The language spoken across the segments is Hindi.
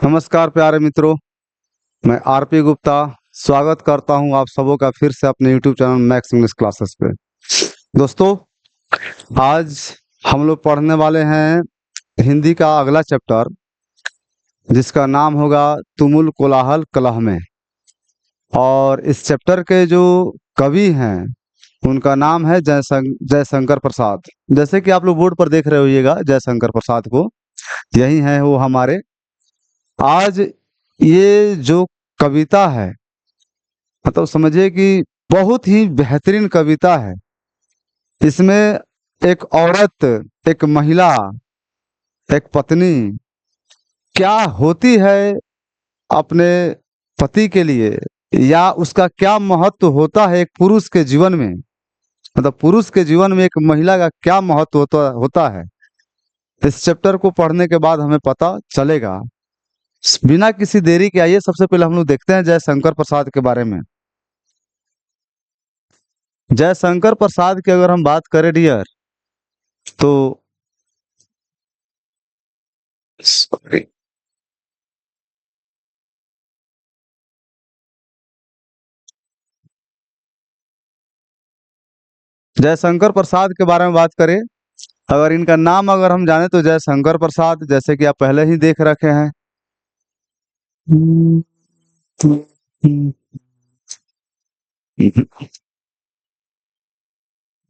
नमस्कार प्यारे मित्रों, मैं आरपी गुप्ता स्वागत करता हूं आप सबों का फिर से अपने YouTube channel max English classes पे। दोस्तों, आज हम लोग पढ़ने वाले हैं हिंदी का अगला चैप्टर, जिसका नाम होगा तुमुल कोलाहल कलह में। और इस चैप्टर के जो कवि हैं उनका नाम है जयशंकर प्रसाद। जैसे कि आप लोग बोर्ड पर देख रहे होइएगा जयशंकर प्रसाद को, यही है वो हमारे। आज ये जो कविता है, मतलब समझिए कि बहुत ही बेहतरीन कविता है। इसमें एक औरत, एक महिला, एक पत्नी क्या होती है अपने पति के लिए, या उसका क्या महत्व होता है एक पुरुष के जीवन में, मतलब पुरुष के जीवन में एक महिला का क्या महत्व होता है, इस चैप्टर को पढ़ने के बाद हमें पता चलेगा। बिना किसी देरी के आइए सबसे पहले हम लोग देखते हैं जयशंकर प्रसाद के बारे में। जयशंकर प्रसाद की अगर हम बात करें डियर, तो सॉरी, जयशंकर प्रसाद के बारे में बात करें, अगर इनका नाम अगर हम जाने तो जयशंकर प्रसाद, जैसे कि आप पहले ही देख रखे हैं।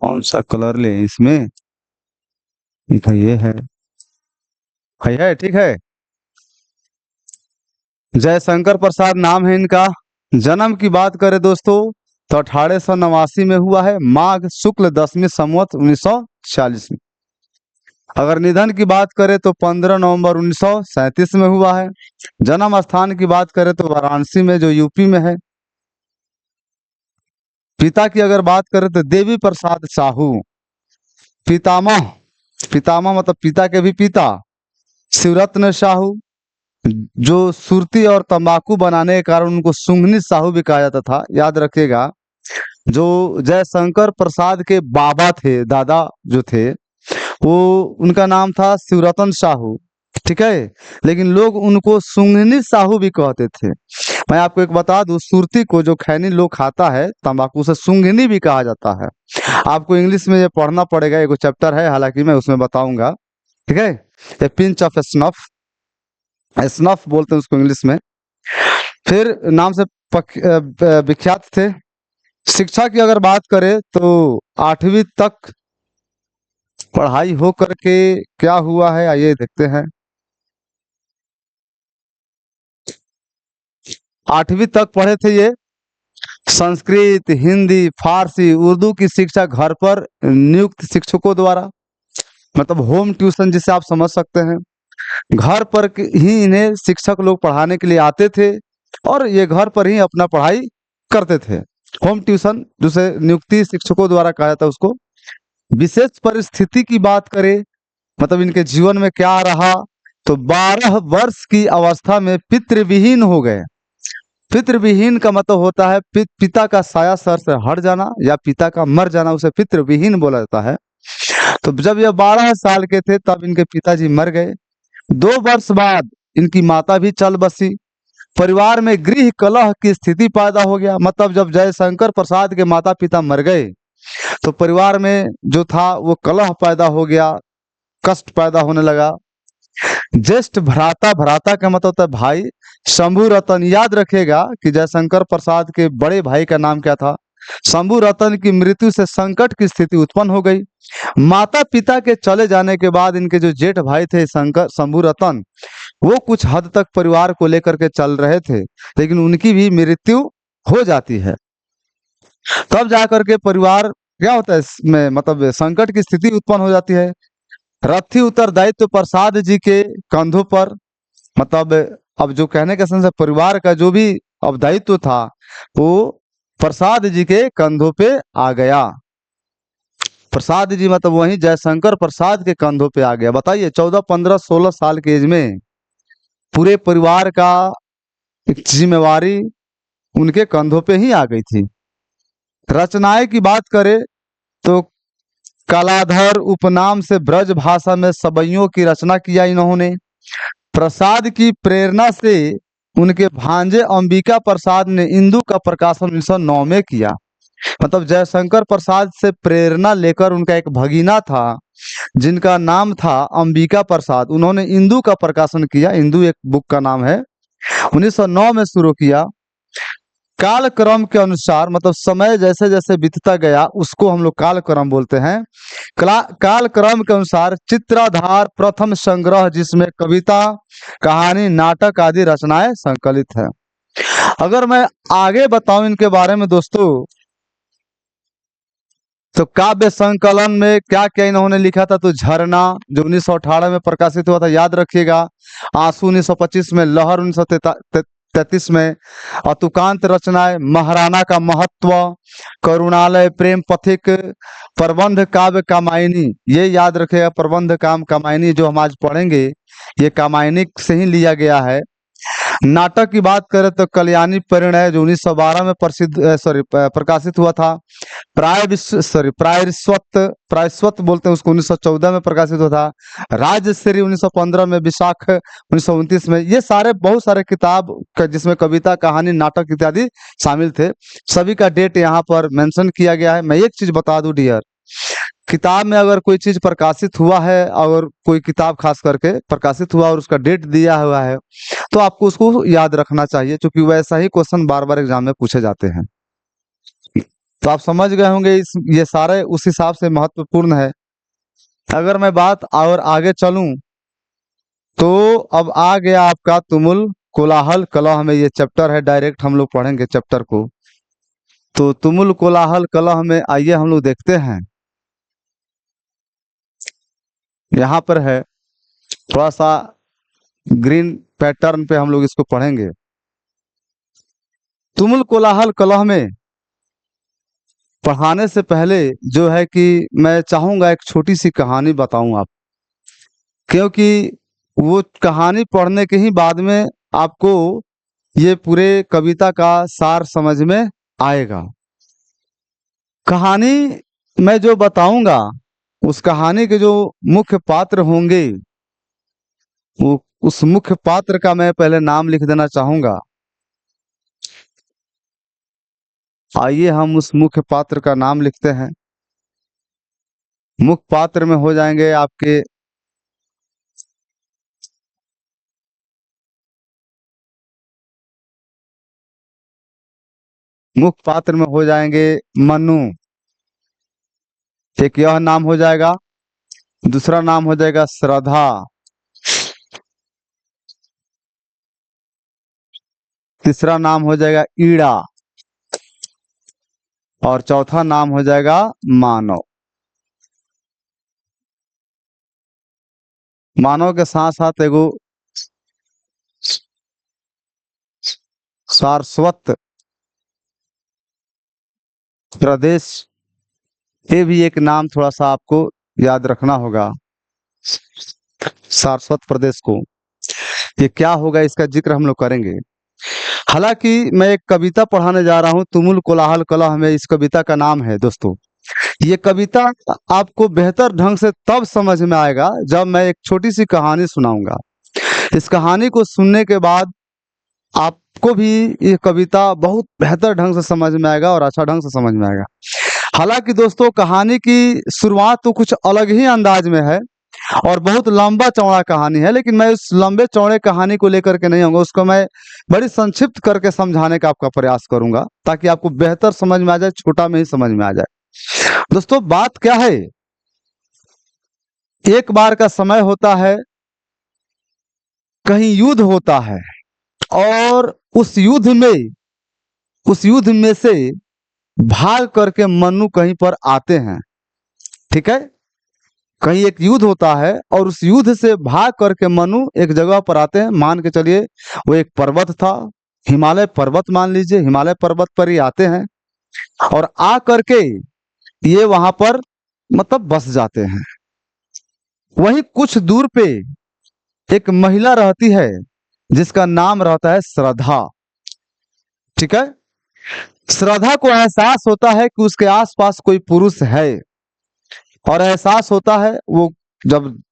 कौन सा कलर ले इसमें, ये है ठीक है। जयशंकर प्रसाद नाम है इनका। जन्म की बात करें दोस्तों तो 1889 में हुआ है, माघ शुक्ल दशमी संवत 1946 में। अगर निधन की बात करें तो 15 नवंबर 1937 में हुआ है। जन्म स्थान की बात करें तो वाराणसी में, जो यूपी में है। पिता की अगर बात करें तो देवी प्रसाद साहू। पितामह, पितामह मतलब पिता के भी पिता, शिवरत्न साहू, जो सुरती और तंबाकू बनाने के कारण उनको सुंघनी साहू भी कहा जाता था, याद रखिएगा। जो जयशंकर प्रसाद के बाबा थे, दादा जो थे, वो उनका नाम था शिवरतन साहू, ठीक है। लेकिन लोग उनको सुंघनी साहू भी कहते थे। मैं आपको एक बता दूं, सुरती को जो खैनी लोग खाता है तंबाकू से, सुंघनी भी कहा जाता है। आपको इंग्लिश में ये पढ़ना पड़ेगा, एक चैप्टर है हालांकि, मैं उसमें बताऊंगा, ठीक है। ए पिंच ऑफ स्नफ, स्नफ बोलते हैं उसको इंग्लिश में। फिर नाम से विख्यात थे। शिक्षा की अगर बात करें तो 8वीं तक पढ़ाई हो करके क्या हुआ है, आइए देखते हैं। 8वीं तक पढ़े थे ये। संस्कृत, हिंदी, फारसी, उर्दू की शिक्षा घर पर नियुक्त शिक्षकों द्वारा, मतलब होम ट्यूशन जिसे आप समझ सकते हैं। घर पर ही इन्हें शिक्षक लोग पढ़ाने के लिए आते थे और ये घर पर ही अपना पढ़ाई करते थे। होम ट्यूशन जिसे नियुक्ति शिक्षकों द्वारा कहा जाता है उसको। विशेष परिस्थिति की बात करें, मतलब इनके जीवन में क्या रहा, तो 12 वर्ष की अवस्था में पितृविहीन हो गए। पितृविहीन का मतलब होता है पिता का साया सर से हट जाना या पिता का मर जाना, उसे पितृविहीन बोला जाता है। तो जब ये 12 साल के थे तब इनके पिताजी मर गए। 2 वर्ष बाद इनकी माता भी चल बसी। परिवार में गृह कलह की स्थिति पैदा हो गया। मतलब जब जयशंकर प्रसाद के माता पिता मर गए तो परिवार में जो था वो कलह पैदा हो गया, कष्ट पैदा होने लगा। ज्येष्ठ भ्राता, भ्राता का मतलब होता है भाई, शंभू रतन, याद रखेगा कि जयशंकर प्रसाद के बड़े भाई का नाम क्या था। शंभू रतन की मृत्यु से संकट की स्थिति उत्पन्न हो गई। माता पिता के चले जाने के बाद इनके जो जेठ भाई थे शंभू रतन, वो कुछ हद तक परिवार को लेकर के चल रहे थे, लेकिन उनकी भी मृत्यु हो जाती है। तब जाकर के परिवार क्या होता है इसमें, मतलब संकट की स्थिति उत्पन्न हो जाती है। रथी उत्तरदायित्व प्रसाद जी के कंधों पर, मतलब अब जो कहने का सेंस है, परिवार का जो भी अब दायित्व था वो प्रसाद जी के कंधों पे आ गया। प्रसाद जी मतलब वही जयशंकर प्रसाद के कंधों पे आ गया। बताइए, 14, 15, 16 साल के एज में पूरे परिवार का एक जिम्मेवारी उनके कंधों पे ही आ गई थी। रचनाएं की बात करें तो कलाधर उपनाम से ब्रज भाषा में सबइयों की रचना किया इन्होंने। प्रसाद की प्रेरणा से उनके भांजे अंबिका प्रसाद ने इंदु का प्रकाशन 1909 में किया। मतलब जयशंकर प्रसाद से प्रेरणा लेकर उनका एक भगीना था जिनका नाम था अंबिका प्रसाद, उन्होंने इंदु का प्रकाशन किया। इंदु एक बुक का नाम है, 1909 में शुरू किया। कालक्रम के अनुसार, मतलब समय जैसे जैसे बीतता गया उसको हम लोग कालक्रम बोलते हैं। कालक्रम के अनुसार चित्राधार प्रथम संग्रह जिसमें कविता, कहानी, नाटक आदि रचनाएं संकलित है। अगर मैं आगे बताऊं इनके बारे में दोस्तों, तो काव्य संकलन में क्या क्या इन्होंने लिखा था, तो झरना जो 1918 में प्रकाशित हुआ था, याद रखिएगा। आंसू 1925 में, लहर 1933 में, अतुकांत रचनाएं, महाराणा का महत्व, करुणालय, प्रेम पथिक, प्रबंध काव्य कामायनी, ये याद रखिएगा। प्रबंध काम कामायनी जो हम आज पढ़ेंगे ये कामायनी से ही लिया गया है। नाटक की बात करें तो कल्याणी परिणय जो 1912 में प्रकाशित हुआ था। प्रायश्वत बोलते हैं उसको, 1914 में प्रकाशित हुआ था। राजश्री 1915 में, विशाख 1929 में। ये सारे बहुत सारे किताब जिसमें कविता, कहानी, नाटक इत्यादि शामिल थे। सभी का डेट यहाँ पर मेंशन किया गया है। मैं एक चीज बता दूं डियर, किताब में अगर कोई चीज प्रकाशित हुआ है और कोई किताब खास करके प्रकाशित हुआ और उसका डेट दिया हुआ है तो आपको उसको याद रखना चाहिए, क्योंकि वैसा ही क्वेश्चन बार बार एग्जाम में पूछे जाते हैं। तो आप समझ गए होंगे ये सारे उस हिसाब से महत्वपूर्ण है। अगर मैं बात और आगे चलूं तो अब आ गया आपका तुमुल कोलाहल कलह में, ये चैप्टर है, डायरेक्ट हम लोग पढ़ेंगे चैप्टर को। तो तुमुल कोलाहल कलह में आइए हम लोग देखते हैं। यहाँ पर है थोड़ा सा ग्रीन पैटर्न पे हम लोग इसको पढ़ेंगे। तुमुल कोलाहल कलह में पढ़ाने से पहले जो है कि मैं चाहूंगा एक छोटी सी कहानी बताऊं आप, क्योंकि वो कहानी पढ़ने के ही बाद में आपको ये पूरे कविता का सार समझ में आएगा। कहानी मैं जो बताऊंगा उस कहानी के जो मुख्य पात्र होंगे, वो उस मुख्य पात्र का मैं पहले नाम लिख देना चाहूंगा। आइए हम उस मुख्य पात्र का नाम लिखते हैं। मुख्य पात्र में हो जाएंगे आपके मुख्य पात्र में हो जाएंगे मनु, एक यह नाम हो जाएगा। दूसरा नाम हो जाएगा श्रद्धा। तीसरा नाम हो जाएगा ईड़ा। और चौथा नाम हो जाएगा मानव। मानव के साथ साथ एगो सारस्वत प्रदेश, ये भी एक नाम थोड़ा सा आपको याद रखना होगा। सारस्वत प्रदेश को ये क्या होगा इसका जिक्र हम लोग करेंगे। हालांकि मैं एक कविता पढ़ाने जा रहा हूं, तुमुल कोलाहल कलह में इस कविता का नाम है। दोस्तों ये कविता आपको बेहतर ढंग से तब समझ में आएगा जब मैं एक छोटी सी कहानी सुनाऊंगा। इस कहानी को सुनने के बाद आपको भी ये कविता बहुत बेहतर ढंग से समझ में आएगा और अच्छा ढंग से समझ में आएगा। हालांकि दोस्तों कहानी की शुरुआत तो कुछ अलग ही अंदाज में है और बहुत लंबा चौड़ा कहानी है, लेकिन मैं उस लंबे चौड़े कहानी को लेकर के नहीं आऊंगा, उसको मैं बड़ी संक्षिप्त करके समझाने का आपका प्रयास करूंगा ताकि आपको बेहतर समझ में आ जाए, छोटा में ही समझ में आ जाए। दोस्तों बात क्या है, एक बार का समय होता है, कहीं युद्ध होता है और उस युद्ध में से भाग करके मनु कहीं पर आते हैं। ठीक है, कहीं एक युद्ध होता है और उस युद्ध से भाग करके मनु एक जगह पर आते हैं। मान के चलिए वो एक पर्वत था, हिमालय पर्वत मान लीजिए, हिमालय पर्वत पर ही आते हैं और आ करके ये वहां पर मतलब बस जाते हैं। वहीं कुछ दूर पे एक महिला रहती है जिसका नाम रहता है श्रद्धा। ठीक है, श्रद्धा को एहसास होता है कि उसके आसपास कोई पुरुष है और एहसास होता है वो जब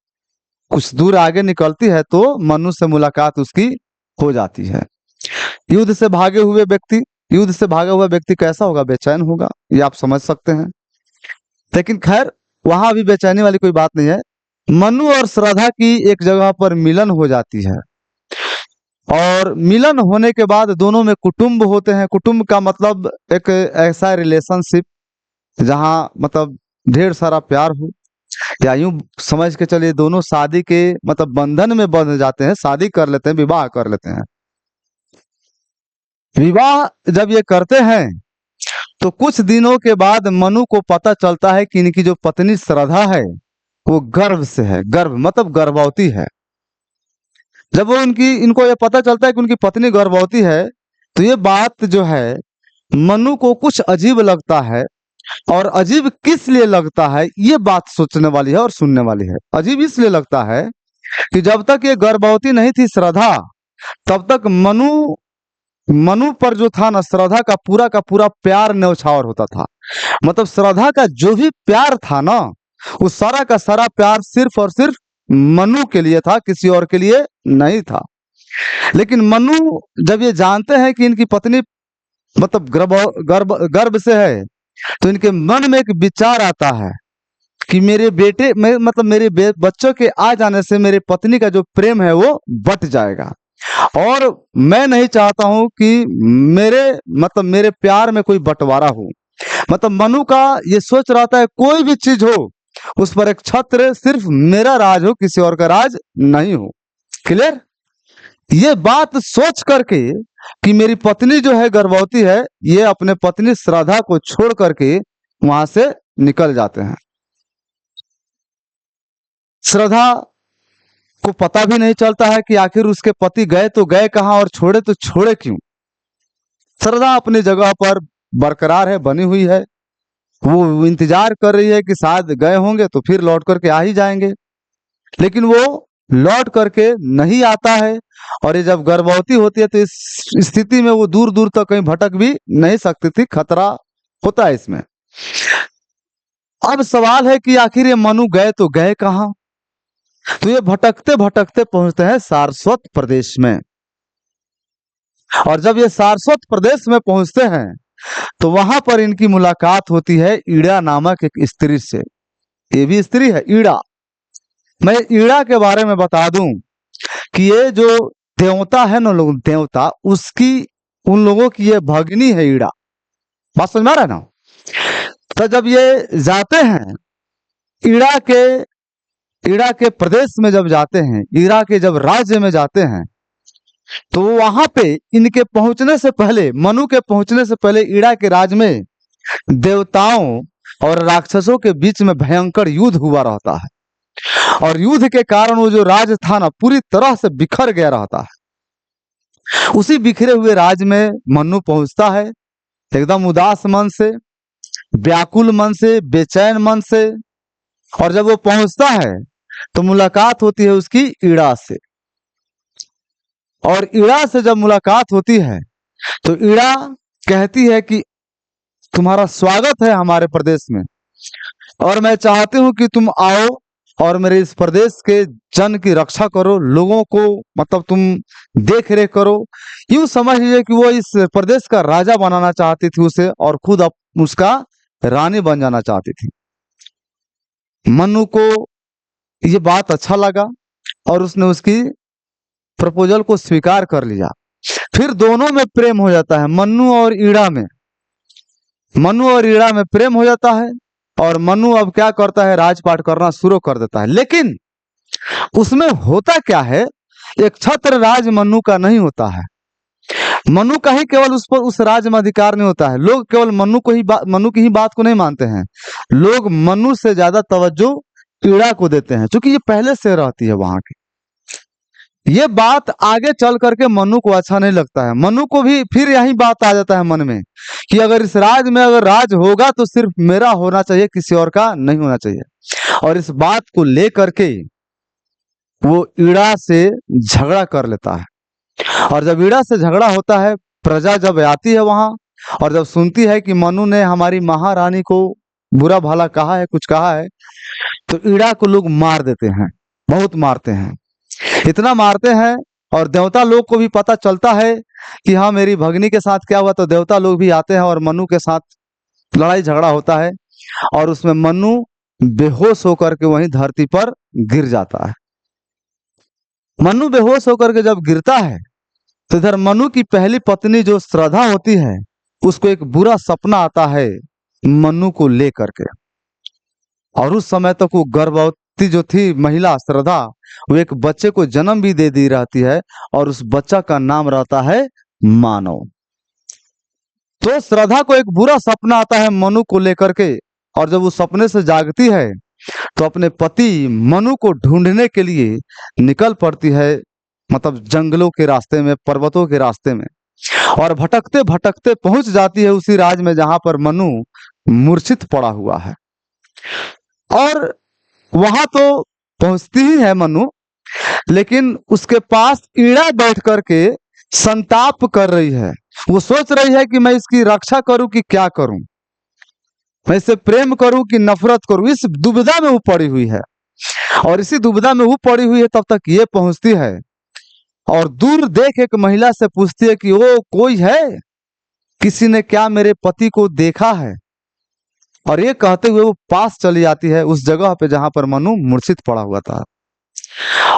कुछ दूर आगे निकलती है तो मनु से मुलाकात उसकी हो जाती है। युद्ध से भागे हुए व्यक्ति, युद्ध से भागा हुआ व्यक्ति कैसा होगा? बेचैन होगा, ये आप समझ सकते हैं। लेकिन खैर वहां भी बेचैनी वाली कोई बात नहीं है। मनु और श्रद्धा की एक जगह पर मिलन हो जाती है, और मिलन होने के बाद दोनों में कुटुंब होते हैं। कुटुंब का मतलब एक ऐसा रिलेशनशिप जहाँ मतलब ढेर सारा प्यार हो, या यूं समझ के चलिए दोनों शादी के मतलब बंधन में बंध जाते हैं, शादी कर लेते हैं, विवाह कर लेते हैं। विवाह जब ये करते हैं तो कुछ दिनों के बाद मनु को पता चलता है कि इनकी जो पत्नी श्रद्धा है वो गर्भ से है। गर्भ मतलब गर्भवती है। जब वो इनको ये पता चलता है कि उनकी पत्नी गर्भवती है, तो ये बात जो है मनु को कुछ अजीब लगता है। और अजीब किस लिए लगता है, ये बात सोचने वाली है और सुनने वाली है। अजीब इसलिए लगता है कि जब तक ये गर्भवती नहीं थी श्रद्धा, तब तक मनु पर जो था ना, श्रद्धा का पूरा प्यार न्यौछावर होता था। मतलब श्रद्धा का जो भी प्यार था ना, वो सारा का सारा प्यार सिर्फ और सिर्फ मनु के लिए था, किसी और के लिए नहीं था। लेकिन मनु जब ये जानते हैं कि इनकी पत्नी मतलब गर्भ से है, तो इनके मन में एक विचार आता है कि मेरे बेटे मतलब मेरे बच्चों के आ जाने से मेरे पत्नी का जो प्रेम है वो बट जाएगा, और मैं नहीं चाहता हूं कि मेरे प्यार में कोई बंटवारा हो। मतलब मनु का ये सोच रहता है कोई भी चीज हो उस पर एक छत्र सिर्फ मेरा राज हो, किसी और का राज नहीं हो। क्लियर? ये बात सोच करके कि मेरी पत्नी जो है गर्भवती है, ये अपने पत्नी श्रद्धा को छोड़ करके वहां से निकल जाते हैं। श्रद्धा को पता भी नहीं चलता है कि आखिर उसके पति गए तो गए कहाँ और छोड़े तो छोड़े क्यों। श्रद्धा अपनी जगह पर बरकरार है, बनी हुई है। वो इंतजार कर रही है कि शायद गए होंगे तो फिर लौट करके आ ही जाएंगे, लेकिन वो लौट करके नहीं आता है। और ये जब गर्भवती होती है तो इस स्थिति में वो दूर दूर तक कहीं भटक भी नहीं सकती थी, खतरा होता है इसमें। अब सवाल है कि आखिर ये मनु गए तो गए कहाँ? तो ये भटकते भटकते पहुंचते हैं सारस्वत प्रदेश में। और जब ये सारस्वत प्रदेश में पहुंचते हैं तो वहां पर इनकी मुलाकात होती है ईड़ा नामक एक स्त्री से। ये भी स्त्री है, ईड़ा। मैं ईड़ा के बारे में बता दूं कि ये जो देवता है ना, लोग देवता, उसकी उन लोगों की ये भगिनी है ईड़ा। बात समझ में आ रहा है ना? तो जब ये जाते हैं ईड़ा के प्रदेश में, जब जाते हैं ईड़ा के जब राज्य में जाते हैं, तो वहां पे इनके पहुंचने से पहले, मनु के पहुंचने से पहले ईड़ा के राज्य में देवताओं और राक्षसों के बीच में भयंकर युद्ध हुआ रहता है। और युद्ध के कारण वो जो राज था ना, पूरी तरह से बिखर गया रहता है। उसी बिखरे हुए राज में मनु पहुंचता है एकदम उदास मन से, व्याकुल मन से, बेचैन मन से। और जब वो पहुंचता है तो मुलाकात होती है उसकी ईड़ा से। और ईड़ा से जब मुलाकात होती है तो ईड़ा कहती है कि तुम्हारा स्वागत है हमारे प्रदेश में, और मैं चाहती हूं कि तुम आओ और मेरे इस प्रदेश के जन की रक्षा करो, लोगों को मतलब तुम देख रेख करो। यूं समझ लीजिए कि वो इस प्रदेश का राजा बनाना चाहती थी उसे, और खुद उसका रानी बन जाना चाहती थी। मनु को ये बात अच्छा लगा और उसने उसकी प्रपोजल को स्वीकार कर लिया। फिर दोनों में प्रेम हो जाता है, मनु और ईड़ा में प्रेम हो जाता है। और मनु अब क्या करता है, राजपाट करना शुरू कर देता है। लेकिन उसमें होता क्या है, एक छत्र राज मनु का नहीं होता है। मनु का ही केवल उस पर उस राज्य में अधिकार नहीं होता है। लोग केवल मनु की ही बात को नहीं मानते हैं। लोग मनु से ज्यादा तवज्जो ईड़ा को देते हैं, क्योंकि ये पहले से रहती है वहां की। ये बात आगे चल करके मनु को अच्छा नहीं लगता है। मनु को भी फिर यही बात आ जाता है मन में कि अगर इस राज में अगर राज होगा तो सिर्फ मेरा होना चाहिए, किसी और का नहीं होना चाहिए। और इस बात को लेकर के वो ईड़ा से झगड़ा कर लेता है। और जब ईड़ा से झगड़ा होता है, प्रजा जब आती है वहां और जब सुनती है कि मनु ने हमारी महारानी को बुरा भला कहा है, कुछ कहा है, तो ईड़ा को लोग मार देते हैं। बहुत मारते हैं, इतना मारते हैं। और देवता लोग को भी पता चलता है कि हाँ मेरी भगनी के साथ क्या हुआ, तो देवता लोग भी आते हैं और मनु के साथ लड़ाई झगड़ा होता है, और उसमें मनु बेहोश होकर के वहीं धरती पर गिर जाता है। मनु बेहोश होकर के जब गिरता है तो इधर मनु की पहली पत्नी जो श्रद्धा होती है, उसको एक बुरा सपना आता है मनु को लेकर के। और उस समय तक वो गर्भवती जो थी महिला श्रद्धा, वो एक बच्चे को जन्म भी दे दी रहती है, और उस बच्चा का नाम रहता है मानव। तो श्रद्धा को एक बुरा सपना आता है मनु को लेकर के, और जब वो सपने से जागती है तो अपने पति मनु को ढूंढने के लिए निकल पड़ती है, मतलब जंगलों के रास्ते में, पर्वतों के रास्ते में। और भटकते भटकते पहुंच जाती है उसी राज में जहां पर मनु मूर्छित पड़ा हुआ है। और वहां तो पहुंचती ही है मनु, लेकिन उसके पास ईड़ा बैठ करके संताप कर रही है। वो सोच रही है कि मैं इसकी रक्षा करूं कि क्या करूं, मैं इसे प्रेम करूं कि नफरत करूं। इस दुविधा में वो पड़ी हुई है, और इसी दुविधा में वो पड़ी हुई है तब तक ये पहुंचती है, और दूर देख एक महिला से पूछती है कि ओ कोई है, किसी ने क्या मेरे पति को देखा है। और ये कहते हुए वो पास चली आती है उस जगह पे जहां पर मनु मूर्छित पड़ा हुआ था।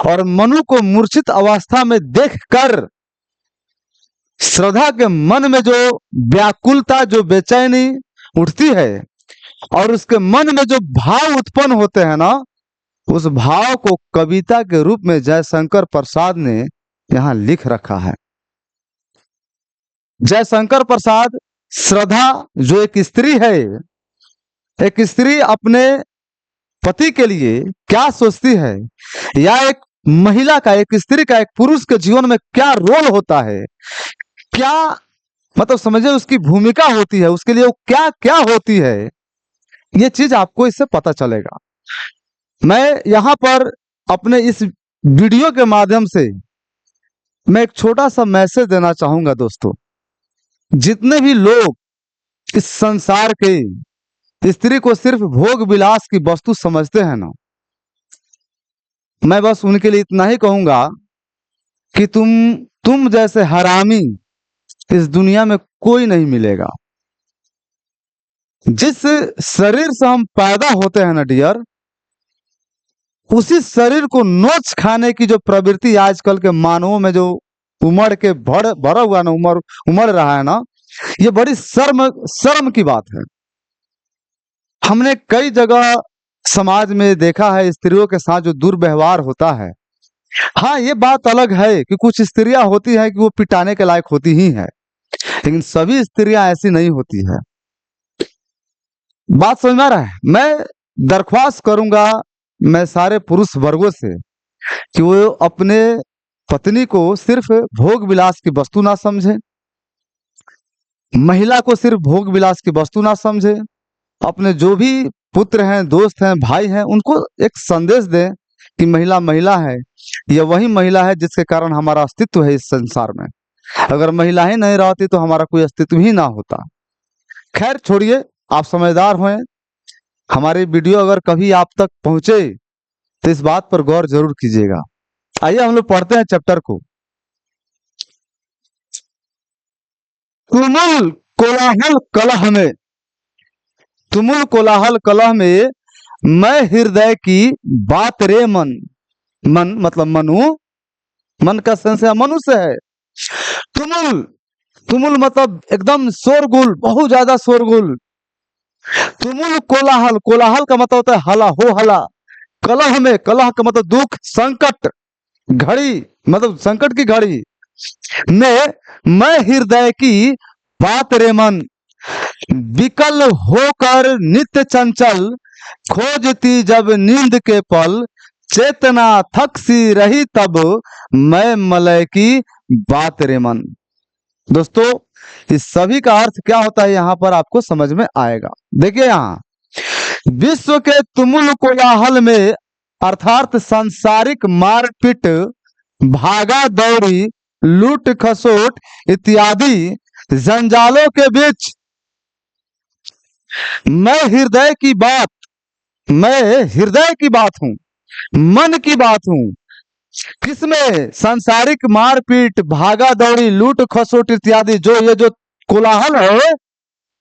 और मनु को मूर्छित अवस्था में देखकर श्रद्धा के मन में जो व्याकुलता, जो बेचैनी उठती है, और उसके मन में जो भाव उत्पन्न होते हैं ना, उस भाव को कविता के रूप में जयशंकर प्रसाद ने यहाँ लिख रखा है। जयशंकर प्रसाद, श्रद्धा जो एक स्त्री है, एक स्त्री अपने पति के लिए क्या सोचती है, या एक महिला का, एक स्त्री का एक पुरुष के जीवन में क्या रोल होता है, क्या मतलब समझे उसकी भूमिका होती है, उसके लिए वो क्या क्या होती है, ये चीज आपको इससे पता चलेगा। मैं यहाँ पर अपने इस वीडियो के माध्यम से मैं एक छोटा सा मैसेज देना चाहूंगा दोस्तों। जितने भी लोग इस संसार के स्त्री को सिर्फ भोग विलास की वस्तु समझते हैं ना, मैं बस उनके लिए इतना ही कहूंगा कि तुम जैसे हरामी इस दुनिया में कोई नहीं मिलेगा। जिस शरीर से हम पैदा होते हैं ना डियर, उसी शरीर को नोच खाने की जो प्रवृत्ति आजकल के मानवों में जो उमड़ के भरा हुआ ना, उमड़ रहा है ना, ये बड़ी शर्म की बात है। हमने कई जगह समाज में देखा है स्त्रियों के साथ जो दुर्व्यवहार होता है। हाँ, ये बात अलग है कि कुछ स्त्रियां होती हैं कि वो पिटाने के लायक होती ही हैं, लेकिन सभी स्त्रियां ऐसी नहीं होती है। बात समझ में आ रहा है? मैं दरख्वास्त करूंगा मैं सारे पुरुष वर्गों से कि वो अपने पत्नी को सिर्फ भोग विलास की वस्तु ना समझे, महिला को सिर्फ भोग विलास की वस्तु ना समझे। अपने जो भी पुत्र हैं, दोस्त हैं, भाई हैं, उनको एक संदेश दें कि महिला महिला है, यह वही महिला है जिसके कारण हमारा अस्तित्व है इस संसार में। अगर महिला ही नहीं रहती तो हमारा कोई अस्तित्व ही ना होता। खैर छोड़िए, आप समझदार हैं। हमारी वीडियो अगर कभी आप तक पहुंचे तो इस बात पर गौर जरूर कीजिएगा। आइए हम लोग पढ़ते हैं चैप्टर को। तुमुल कोलाहल कलह में, तुमुल कोलाहल कलह में मैं हृदय की बात रे मन, मन मतलब मनु, मन का संशय मनुष्य है। तुमुल, तुमुल मतलब एकदम शोरगुल, बहुत ज्यादा शोरगुल। तुमुल कोलाहल, कोलाहल का मतलब होता है हला, हो हला। कलह में, कलह का मतलब दुख, संकट, घड़ी मतलब संकट की घड़ी में मैं हृदय की बात रे मन, विकल होकर नित्य चंचल, खोजती जब नींद के पल, चेतना थक सी रही तब मैं मलय की बात रे मन। दोस्तों, इस सभी का अर्थ क्या होता है यहां पर आपको समझ में आएगा। देखिए यहाँ, विश्व के तुमुल कोलाहल में अर्थात सांसारिक मारपीट, भागा दौड़ी, लूट खसोट इत्यादि जंजालों के बीच मैं हृदय की बात, मैं हृदय की बात हूं। मन की बात हूँ, किसमें सांसारिक मारपीट, भागा दौड़ी, लूट खसोट इत्यादि जो ये जो कोलाहल है,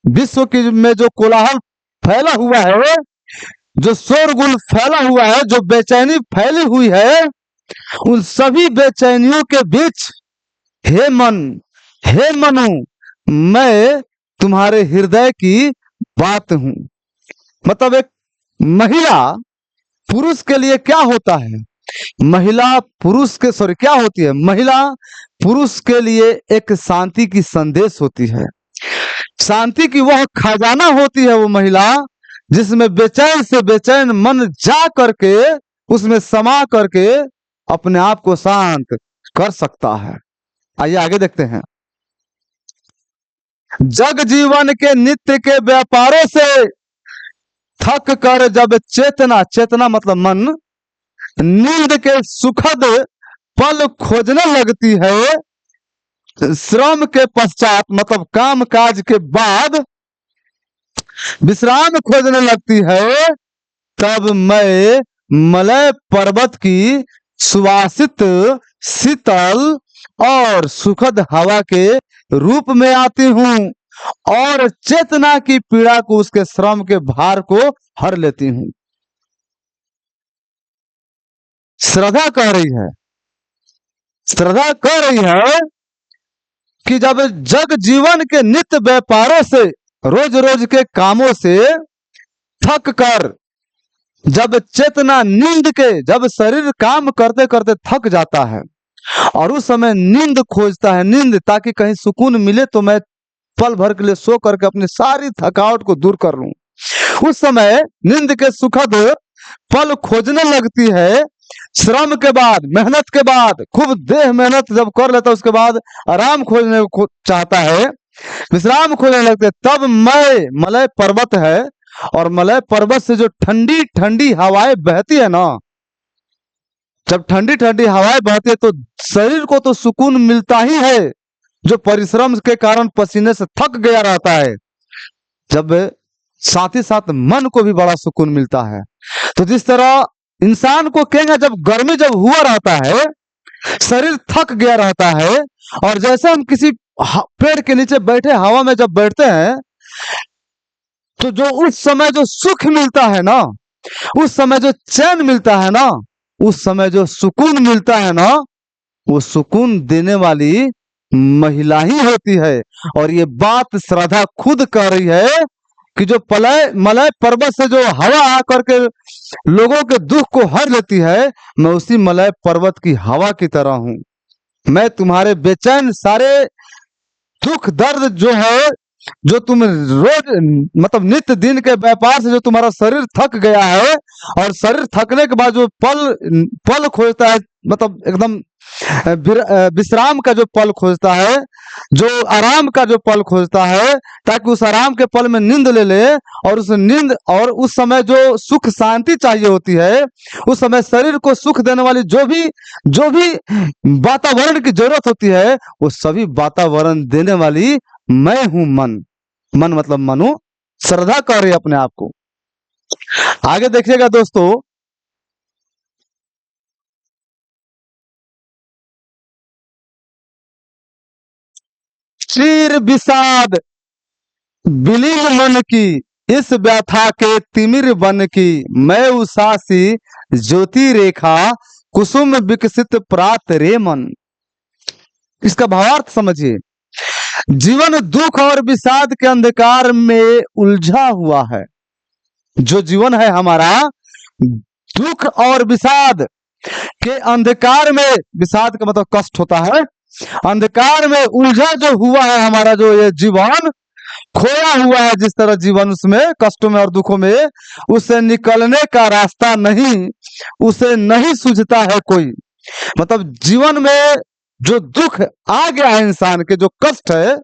विश्व की में जो कोलाहल फैला हुआ है, जो शोरगुल फैला हुआ है, जो बेचैनी फैली हुई है, उन सभी बेचैनियों के बीच हे मन, हे मनु, मैं तुम्हारे हृदय की बात हूं। मतलब एक महिला पुरुष के लिए क्या होता है, महिला पुरुष के सॉरी क्या होती है, महिला पुरुष के लिए एक शांति की संदेश होती है, शांति की वह खजाना होती है वो महिला, जिसमें बेचैन से बेचैन मन जा करके उसमें समा करके अपने आप को शांत कर सकता है। आइए आगे देखते हैं। जग जीवन के नित्य के व्यापारों से थक कर जब चेतना, चेतना मतलब मन, नींद के सुखद पल खोजने लगती है, श्रम के पश्चात मतलब काम काज के बाद विश्राम खोजने लगती है, तब मैं मलय पर्वत की सुवासित, शीतल और सुखद हवा के रूप में आती हूँ और चेतना की पीड़ा को, उसके श्रम के भार को हर लेती हूँ। श्रद्धा कह रही है, श्रद्धा कह रही है कि जब जग जीवन के नित्य व्यापारों से, रोज रोज के कामों से थक कर, जब चेतना नींद के, जब शरीर काम करते करते थक जाता है और उस समय नींद खोजता है, नींद ताकि कहीं सुकून मिले तो मैं पल भर के लिए सो करके अपनी सारी थकावट को दूर कर लूं, उस समय नींद के सुखद पल खोजने लगती है। श्रम के बाद, मेहनत के बाद, खूब देह मेहनत जब कर लेता है उसके बाद आराम खोजने को चाहता है, विश्राम खोजने लगते, तब मैं, मलय पर्वत है और मलय पर्वत से जो ठंडी ठंडी हवाएं बहती है ना, जब ठंडी ठंडी हवाएं बहती है तो शरीर को तो सुकून मिलता ही है, जो परिश्रम के कारण पसीने से थक गया रहता है, जब साथ ही साथ मन को भी बड़ा सुकून मिलता है। तो जिस तरह इंसान को कहेंगे, जब गर्मी जब हुआ रहता है, शरीर थक गया रहता है, और जैसे हम किसी पेड़ के नीचे बैठे हवा में जब बैठते हैं तो जो उस समय जो सुख मिलता है ना, उस समय जो चैन मिलता है ना, उस समय जो सुकून मिलता है ना, वो सुकून देने वाली महिला ही होती है। और ये बात श्रद्धा खुद कह रही है कि जो मलय पर्वत से जो हवा आकर के लोगों के दुख को हर लेती है, मैं उसी मलय पर्वत की हवा की तरह हूं। मैं तुम्हारे बेचैन सारे दुख दर्द जो है, जो तुम रोज मतलब नित्य दिन के व्यापार से जो तुम्हारा शरीर थक गया है, और शरीर थकने के बाद जो पल खोजता है, मतलब एकदम विश्राम का जो पल खोजता है, जो आराम का जो पल खोजता है, ताकि उस आराम के पल में नींद ले ले, और उस नींद और उस समय जो सुख शांति चाहिए होती है, उस समय शरीर को सुख देने वाली जो भी वातावरण की जरूरत होती है, वो सभी वातावरण देने वाली मैं हूं मन। मन मतलब मनु, श्रद्धा कर रही है अपने आप को। आगे देखिएगा दोस्तों, चीर विषाद विलीन मन की, इस व्यथा के तिमिर बन की, मैं उषासी ज्योति रेखा कुसुम विकसित प्रात रे मन। इसका भावार्थ समझिए। जीवन दुख और विषाद के अंधकार में उलझा हुआ है। जो जीवन है हमारा, दुख और विषाद के अंधकार में, विषाद का मतलब कष्ट होता है, अंधकार में उलझा जो हुआ है हमारा जो ये जीवन, खोया हुआ है जिस तरह जीवन, उसमें कष्टों में और दुखों में, उससे निकलने का रास्ता नहीं, उसे नहीं सूझता है कोई। मतलब जीवन में जो दुख आ गया है इंसान के, जो कष्ट है,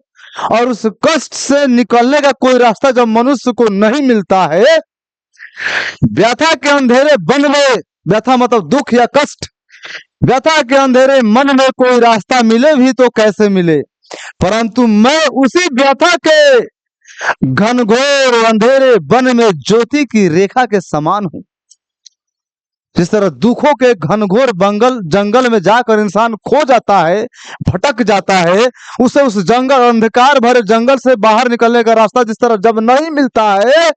और उस कष्ट से निकलने का कोई रास्ता जब मनुष्य को नहीं मिलता है, व्यथा के अंधेरे बन में, व्यथा मतलब दुख या कष्ट, व्यथा के अंधेरे मन में कोई रास्ता मिले भी तो कैसे मिले, परंतु मैं उसी व्यथा के घनघोर अंधेरे वन में ज्योति की रेखा के समान हूं। जिस तरह दुखों के घनघोर बंगल जंगल में जाकर इंसान खो जाता है, भटक जाता है, उसे उस जंगल अंधकार भरे जंगल से बाहर निकलने का रास्ता जिस तरह जब नहीं मिलता है,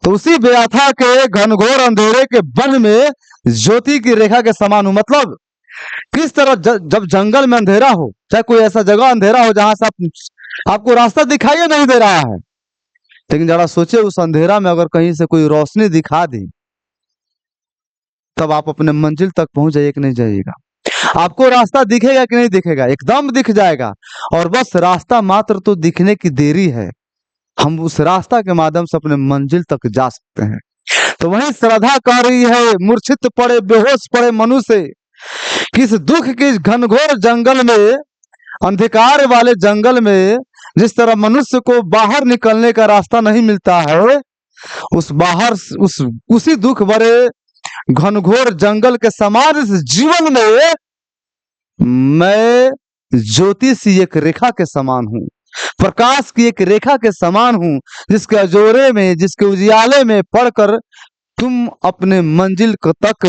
तो उसी बेअथा के घनघोर अंधेरे के वन में ज्योति की रेखा के समान हूं। मतलब किस तरह जब जंगल में अंधेरा हो, चाहे कोई ऐसा जगह अंधेरा हो जहां से आपको रास्ता दिखाई नहीं दे रहा है, लेकिन जरा सोचिए उस अंधेरा में अगर कहीं से कोई रोशनी दिखा दी, तब आप अपने मंजिल तक पहुंच जाइए कि नहीं जाइएगा। आपको रास्ता दिखेगा कि नहीं दिखेगा? एकदम दिख जाएगा। और बस रास्ता मात्र तो दिखने की देरी है, हम उस रास्ता के माध्यम से अपने मंजिल तक जा सकते हैं। तो वही श्रद्धा कह रही है, मूर्छित पड़े बेहोश पड़े मनुष्य, किस दुख के घनघोर जंगल में, अंधकार वाले जंगल में जिस तरह मनुष्य को बाहर निकलने का रास्ता नहीं मिलता है, उसी दुख भरे घनघोर जंगल के समान इस जीवन में मैं ज्योति सी एक रेखा के समान हूं, प्रकाश की एक रेखा के समान हूं, जिसके अजोरे में, जिसके उजियाले में पढ़कर तुम अपने मंजिल तक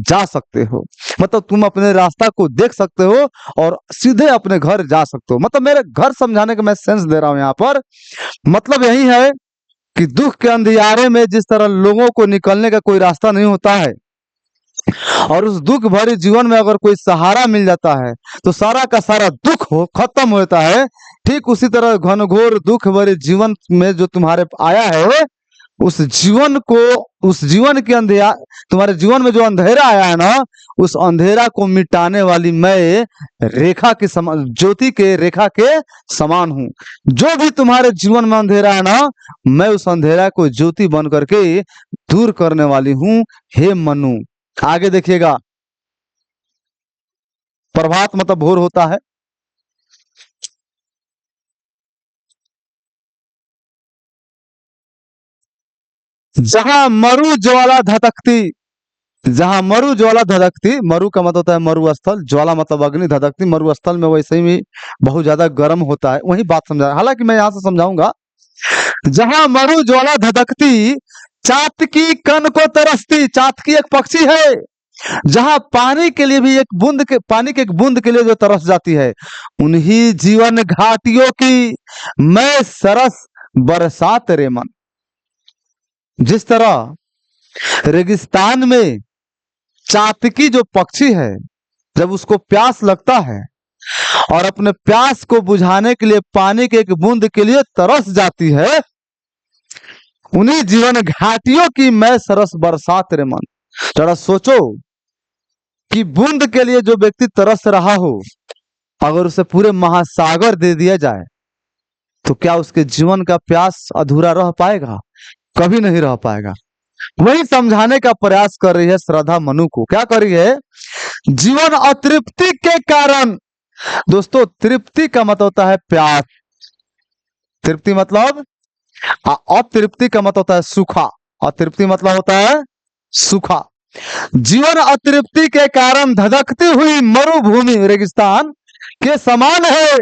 जा सकते हो। मतलब तुम अपने रास्ता को देख सकते हो और सीधे अपने घर जा सकते हो। मतलब मेरे घर समझाने का मैं सेंस दे रहा हूं यहाँ पर। मतलब यही है कि दुख के अंधियारे में जिस तरह लोगों को निकलने का कोई रास्ता नहीं होता है, और उस दुख भरे जीवन में अगर कोई सहारा मिल जाता है तो सारा का सारा दुख खत्म होता है। ठीक उसी तरह घनघोर दुख भरे जीवन में जो तुम्हारे आया है, उस जीवन के अंधेरा, तुम्हारे जीवन में जो अंधेरा आया है ना, उस अंधेरा को मिटाने वाली मैं रेखा के समान, ज्योति के रेखा के समान हूं। जो भी तुम्हारे जीवन में अंधेरा है ना, मैं उस अंधेरा को ज्योति बन करके दूर करने वाली हूं। हे मनु, आगे देखिएगा, प्रभात मतलब भोर होता है। जहां मरु ज्वाला धधकती, जहां मरु ज्वाला धधकती, मरु का मतलब होता है मरुस्थल, ज्वाला मतलब अग्नि, धधकती मरुस्थल में वैसे ही बहुत ज्यादा गर्म होता है, वही बात समझा। हालांकि मैं यहां से समझाऊंगा। जहां मरु ज्वाला धधकती, चातकी कन को तरसती, चातकी एक पक्षी है जहां पानी के लिए भी पानी के एक बूंद के लिए जो तरस जाती है, उन्हीं जीवन घाटियों की मैं सरस बरसात रे मन। जिस तरह रेगिस्तान में चातकी जो पक्षी है, जब उसको प्यास लगता है और अपने प्यास को बुझाने के लिए पानी के एक बूंद के लिए तरस जाती है, उन्हीं जीवन घाटियों की मैं सरस बरसात रे मन। जरा सोचो कि बूंद के लिए जो व्यक्ति तरस रहा हो, अगर उसे पूरे महासागर दे दिया जाए, तो क्या उसके जीवन का प्यास अधूरा रह पाएगा? कभी नहीं रह पाएगा। वही समझाने का प्रयास कर रही है श्रद्धा मनु को। क्या कर रही है? जीवन अतृप्ति के कारण, दोस्तों तृप्ति का मतलब होता है प्यास, तृप्ति मतलब, अतृप्ति का मतलब होता है सूखा, अतृप्ति मतलब होता है सूखा। जीवन अतृप्ति के कारण धधकती हुई मरुभूमि रेगिस्तान के समान है।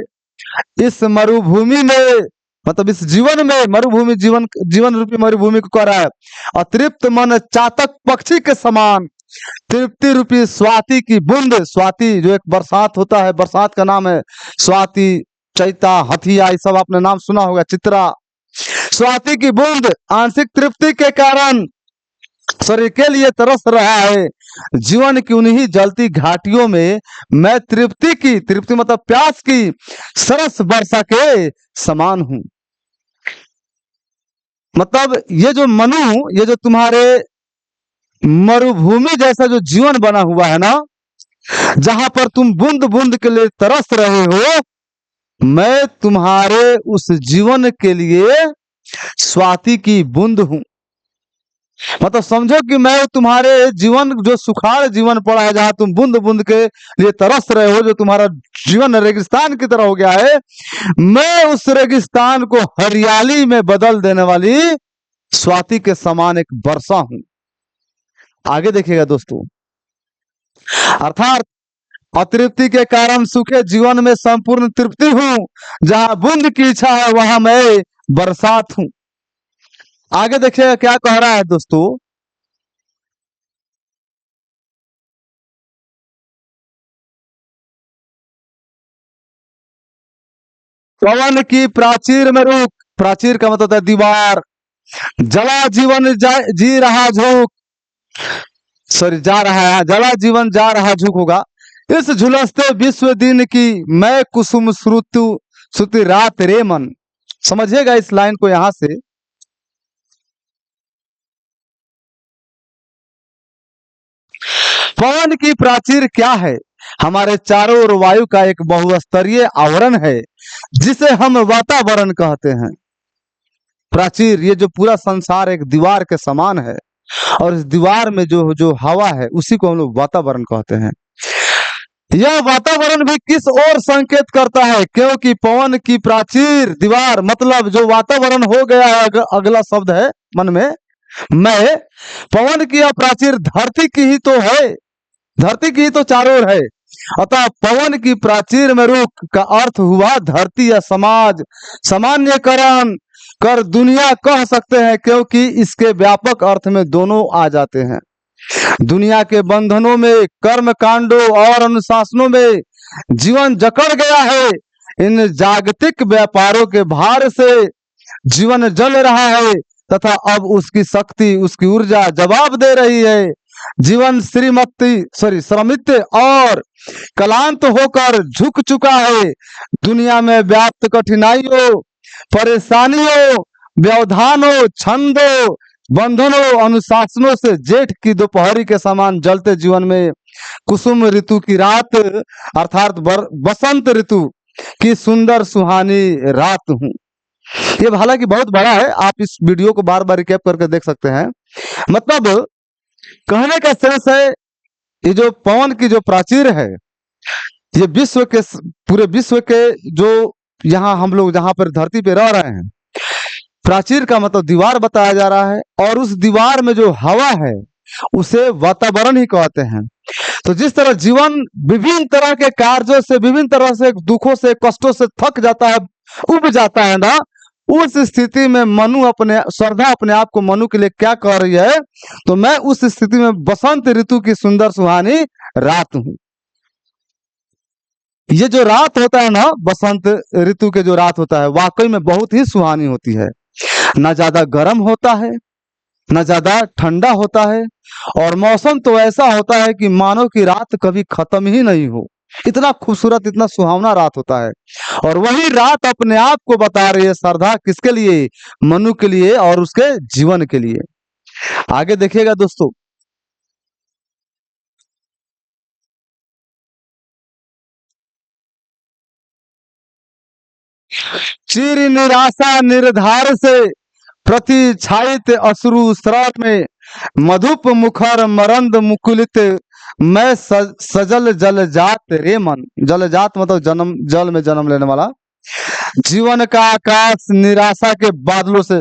इस मरुभूमि में, मतलब इस जीवन में, मरुभूमि जीवन रूपी मरुभूमि को कह रहा है। अतृप्त मन चातक पक्षी के समान, तृप्ति रूपी स्वाति की बूंद, स्वाति जो एक बरसात होता है, बरसात का नाम है स्वाति, चैता, हथिया, ये सब आपने नाम सुना होगा, चित्रा। स्वाति की बूंद आंशिक तृप्ति के कारण शरीर के लिए तरस रहा है। जीवन की उन्हीं जलती घाटियों में मैं तृप्ति मतलब प्यास की सरस वर्षा के समान हूं। मतलब ये जो मनु, ये जो तुम्हारे मरुभूमि जैसा जो जीवन बना हुआ है ना, जहां पर तुम बूंद बूंद के लिए तरस रहे हो, मैं तुम्हारे उस जीवन के लिए स्वाति की बूंद हूं। मतलब समझो कि मैं तुम्हारे जीवन, जो सुखाड़ जीवन पड़ा है, जहां तुम बूंद बूंद के लिए तरस रहे हो, जो तुम्हारा जीवन रेगिस्तान की तरह हो गया है, मैं उस रेगिस्तान को हरियाली में बदल देने वाली स्वाति के समान एक वर्षा हूं। आगे देखिएगा दोस्तों, अर्थात अतृप्ति के कारण सूखे जीवन में संपूर्ण तृप्ति हूं, जहां बूंद की इच्छा है वहां मैं बरसात हूं। आगे देखिएगा क्या कह रहा है दोस्तों, पवन की प्राचीर में रुक, प्राचीर का मतलब होता है दीवार, जला जीवन जी रहा झोंक, सॉरी जा रहा है, जला जीवन जा रहा झुक होगा। इस झुलसते विश्व दिन की मैं कुसुम श्रुतु श्रुति रात रे मन। समझिएगा इस लाइन को यहां से। पवन की प्राचीर क्या है? हमारे चारों ओर वायु का एक बहुस्तरीय आवरण है जिसे हम वातावरण कहते हैं। प्राचीर, ये जो पूरा संसार एक दीवार के समान है और इस दीवार में जो जो हवा है उसी को हम लोग वातावरण कहते हैं। यह वातावरण भी किस ओर संकेत करता है? क्योंकि पवन की प्राचीर दीवार मतलब जो वातावरण हो गया है, अगला शब्द है मन में मैं, पवन की यह प्राचीर धरती की ही तो है, धरती की ही तो चारों ओर है। अतः पवन की प्राचीर में रुक का अर्थ हुआ धरती या समाज, सामान्यकरण कर दुनिया कह सकते हैं क्योंकि इसके व्यापक अर्थ में दोनों आ जाते हैं। दुनिया के बंधनों में, कर्म कांडों और अनुशासनों में जीवन जकड़ गया है। इन जागतिक व्यापारों के भार से जीवन जल रहा है तथा अब उसकी शक्ति, उसकी ऊर्जा जवाब दे रही है। जीवन श्रमित और क्लांत होकर झुक चुका है। दुनिया में व्याप्त कठिनाइयों, परेशानियों, व्यवधानों, छंदों, बंधनों, अनुशासनों से जेठ की दोपहरी के समान जलते जीवन में कुसुम ऋतु की रात अर्थात बसंत ऋतु की सुंदर सुहानी रात हूँ। ये हालांकि बहुत बड़ा है, आप इस वीडियो को बार बार रिकैप करके देख सकते हैं। मतलब कहने का सेंस है, ये जो पवन की जो प्राचीर है, ये विश्व के, पूरे विश्व के जो यहाँ हम लोग जहाँ पर धरती पे रह रहे हैं, प्राचीर का मतलब दीवार बताया जा रहा है और उस दीवार में जो हवा है उसे वातावरण ही कहते हैं। तो जिस तरह जीवन विभिन्न तरह के कार्यों से, विभिन्न तरह से दुखों से, कष्टों से थक जाता है, उब जाता है ना, उस स्थिति में मनु श्रद्धा अपने आप को मनु के लिए क्या कह रही है? तो मैं उस स्थिति में बसंत ऋतु की सुंदर सुहानी रात हूं। ये जो रात होता है ना, बसंत ऋतु के जो रात होता है, वाकई में बहुत ही सुहानी होती है। ना ज्यादा गर्म होता है, ना ज्यादा ठंडा होता है, और मौसम तो ऐसा होता है कि मानो कि रात कभी खत्म ही नहीं हो। इतना खूबसूरत, इतना सुहावना रात होता है। और वही रात अपने आप को बता रही है श्रद्धा किसके लिए? मनु के लिए और उसके जीवन के लिए। आगे देखिएगा दोस्तों, चिर निराशा निर्धार से प्रति छायित अश्रु स्राव में मधुप मुखर मरंद मुकुलित मैं सजल जल जात रे मन। जल जात मतलब जन्म, जल में जन्म लेने वाला। जीवन का आकाश निराशा के बादलों से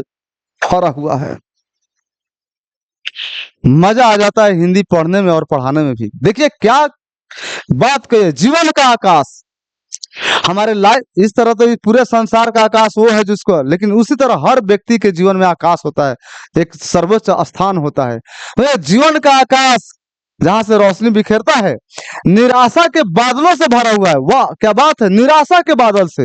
भरा हुआ है। मजा आ जाता है हिंदी पढ़ने में और पढ़ाने में भी। देखिए क्या बात कही, जीवन का आकाश। हमारे लाइफ इस तरह तो पूरे संसार का आकाश वो है जिसको, लेकिन उसी तरह हर व्यक्ति के जीवन में आकाश होता है, एक सर्वोच्च स्थान होता है। तो जीवन का आकाश जहां से रोशनी बिखेरता है, निराशा के बादलों से भरा हुआ है। वाह क्या बात है, निराशा के बादल से।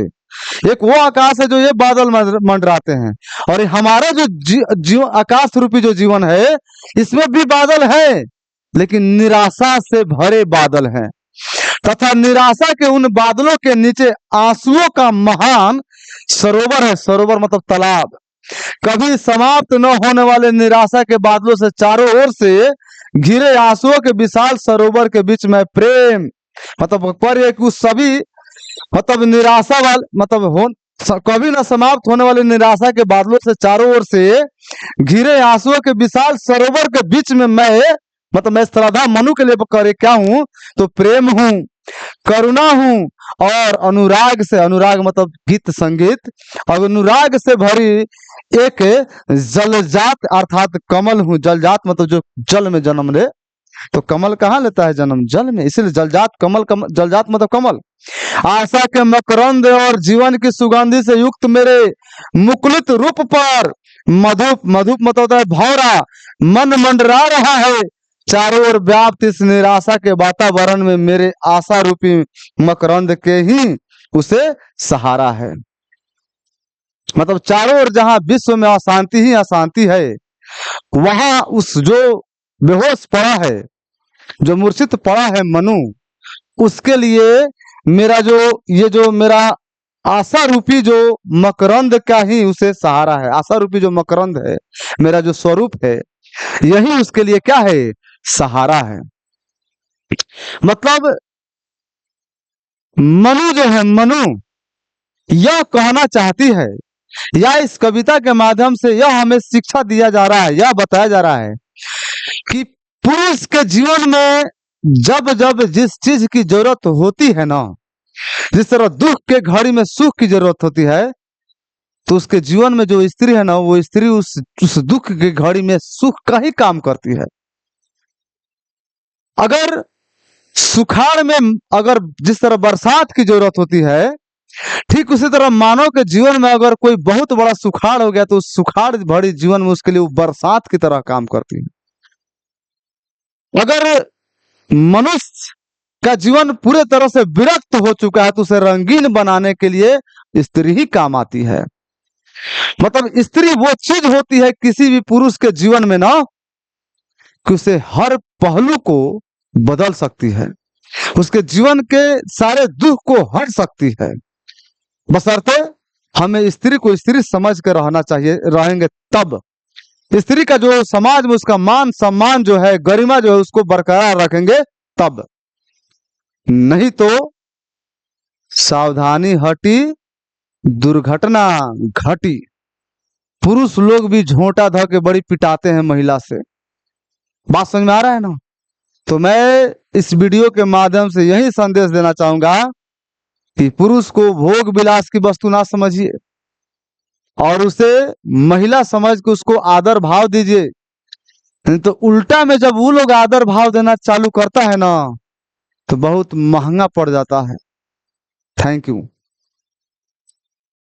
एक वो आकाश है जो ये बादल मंडराते हैं, और हमारा जो आकाश रूपी जो जीवन है, इसमें भी बादल है, लेकिन निराशा से भरे बादल हैं। तथा निराशा के उन बादलों के नीचे आंसुओं का महान सरोवर है। सरोवर मतलब तालाब। कभी समाप्त न होने वाले निराशा के बादलों से चारों ओर से घिरे आंसुओं के विशाल सरोवर के बीच में प्रेम मतलब पर एक उस सभी मतलब निराशा वाले मतलब कभी न समाप्त होने वाले निराशा के बादलों से चारों ओर से घिरे आंसुओं के विशाल सरोवर के बीच में मैं श्रद्धा मनु के लिए करे क्या हूं? तो प्रेम हूं, करुणा हूं और अनुराग से, अनुराग मतलब गीत संगीत, और अनुराग से भरी एक जलजात अर्थात कमल हूं। जलजात मतलब जो जल में जन्म ले, तो कमल कहाँ लेता है जन्म? जल में, इसलिए जलजात कमल, जलजात मतलब कमल। आशा के मकरंद और जीवन की सुगंधि से युक्त मेरे मुकुलित रूप पर मधुप मतलब होता है भौरा मन मंडरा रहा है। चारों ओर व्याप्त इस निराशा के वातावरण में मेरे आशा रूपी मकरंद के ही उसे सहारा है। मतलब चारों ओर जहां विश्व में अशांति ही अशांति है, वहां उस जो बेहोश पड़ा है, जो मूर्छित पड़ा है मनु, उसके लिए मेरा जो ये जो मेरा आशा रूपी जो मकरंद का ही उसे सहारा है। आशा रूपी जो मकरंद है, मेरा जो स्वरूप है, यही उसके लिए क्या है, सहारा है। मतलब मनु जो है, मनु यह कहना चाहती है, या इस कविता के माध्यम से यह हमें शिक्षा दिया जा रहा है, यह बताया जा रहा है कि पुरुष के जीवन में जब जब जिस चीज की जरूरत होती है ना, जिस तरह दुख के घड़ी में सुख की जरूरत होती है, तो उसके जीवन में जो स्त्री है ना, वो स्त्री उस दुख की घड़ी में सुख का ही काम करती है। अगर सुखाड़ में अगर जिस तरह बरसात की जरूरत होती है, ठीक उसी तरह मानव के जीवन में अगर कोई बहुत बड़ा सुखाड़ हो गया, तो उस सुखाड़ भरी जीवन में उसके लिए वो बरसात की तरह काम करती है। अगर मनुष्य का जीवन पूरे तरह से विरक्त हो चुका है, तो उसे रंगीन बनाने के लिए स्त्री ही काम आती है। मतलब स्त्री वो चीज होती है किसी भी पुरुष के जीवन में ना, कि उसे हर पहलू को बदल सकती है, उसके जीवन के सारे दुख को हट सकती है। बशर्ते हमें स्त्री को स्त्री समझ कर रहना चाहिए, रहेंगे तब। स्त्री का जो समाज में उसका मान सम्मान जो है, गरिमा जो है, उसको बरकरार रखेंगे तब। नहीं तो सावधानी हटी, दुर्घटना घटी। पुरुष लोग भी झोंटा ध के बड़ी पिटाते हैं महिला से। बात समझ में आ रहा है ना? तो मैं इस वीडियो के माध्यम से यही संदेश देना चाहूंगा कि पुरुष को भोग विलास की वस्तु ना समझिए, और उसे महिला समझ के उसको आदर भाव दीजिए। नहीं तो उल्टा में जब वो लोग आदर भाव देना चालू करता है ना, तो बहुत महंगा पड़ जाता है। Thank you.